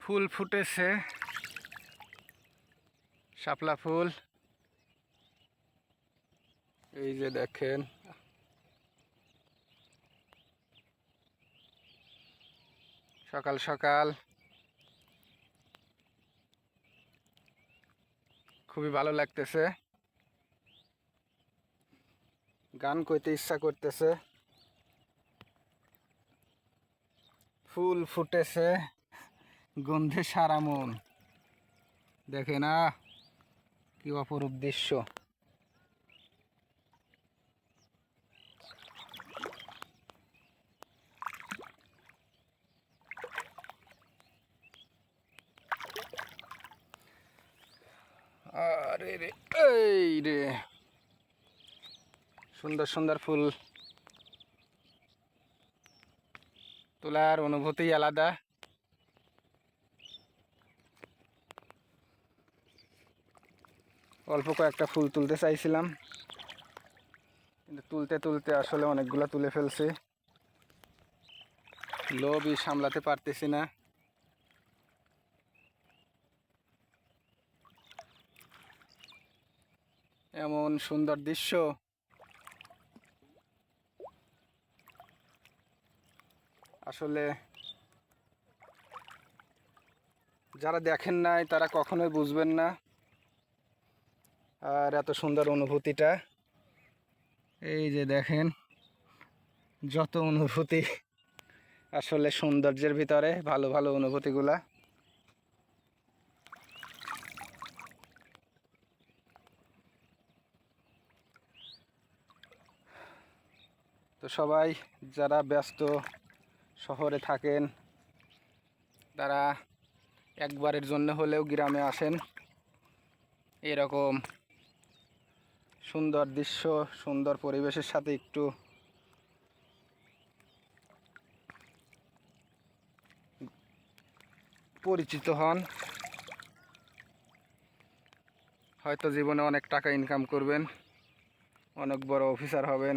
ফুল ফুটেছে, শাপলা ফুল। এই যে দেখেন, সকাল সকাল খুবই ভালো লাগতেছে, গান কইতে ইচ্ছা করতেছে। ফুল ফুটেছে, গন্ধে সারা মন। দেখে না কি অপরূপ দৃশ্য। আরে রে, এই রে, সুন্দর সুন্দর ফুল তোলার অনুভূতি আলাদা। অল্প কয়েকটা ফুল তুলতে চাইছিলাম, কিন্তু তুলতে তুলতে আসলে অনেকগুলো তুলে ফেলছি। লোভই সামলাতে পারতেছি না। এমন সুন্দর দৃশ্য আসলে যারা দেখেন নাই তারা কখনোই বুঝবেন না। আর এত সুন্দর অনুভূতিটা, এই যে দেখেন, যত অনুভূতি আসলে সৌন্দর্যের ভিতরে, ভালো ভালো অনুভূতিগুলা। তো সবাই যারা ব্যস্ত শহরে থাকেন, তারা একবারের জন্য হলেও গ্রামে আসেন। এরকম সুন্দর দৃশ্য, সুন্দর পরিবেশের সাথে একটু পরিচিত হন। হয়তো জীবনে অনেক টাকা ইনকাম করবেন, অনেক বড় অফিসার হবেন,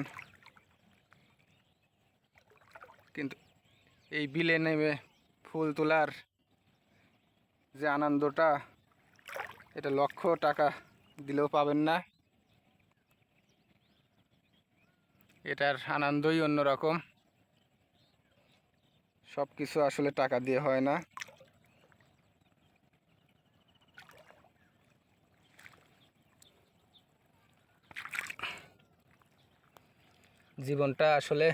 কিন্তু এই বিলে নেমে ফুল তোলার যে আনন্দটা, এটা লক্ষ টাকা দিলেও পাবেন না। এটার আনন্দই অন্যরকম। সব কিছু আসলে টাকা দিয়ে হয় না। জীবনটা আসলে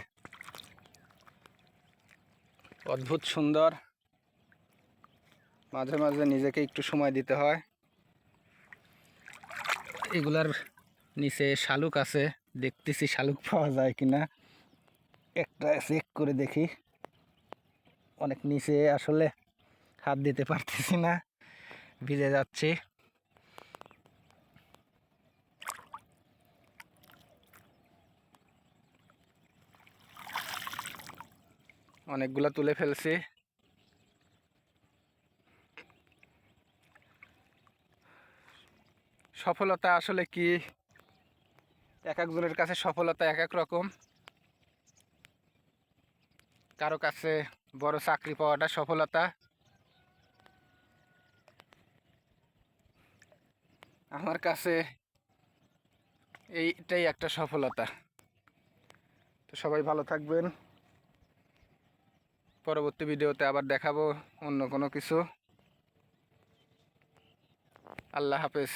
অদ্ভুত সুন্দর, মাঝে মাঝে নিজেকে একটু সময় দিতে হয়। এগুলার নিচে শালুক আছে, দেখতেছি শালুক পাওয়া যায় কিনা, একটা চেক করে দেখি। অনেক নিচে, আসলে হাত দিতে পারতেছি না, ভিজে যাচ্ছি। অনেকগুলা তুলে ফেলছি। সফলতা আসলে কি, এক একজনের কাছে সফলতা এক এক রকম। কারো কাছে বড় চাকরি পাওয়াটা সফলতা, আমার কাছে এইটাই একটা সফলতা। তো সবাই ভালো থাকবেন। পরবর্তী ভিডিওতে আবার দেখাবো অন্য কোনো কিছু। আল্লাহ হাফেজ।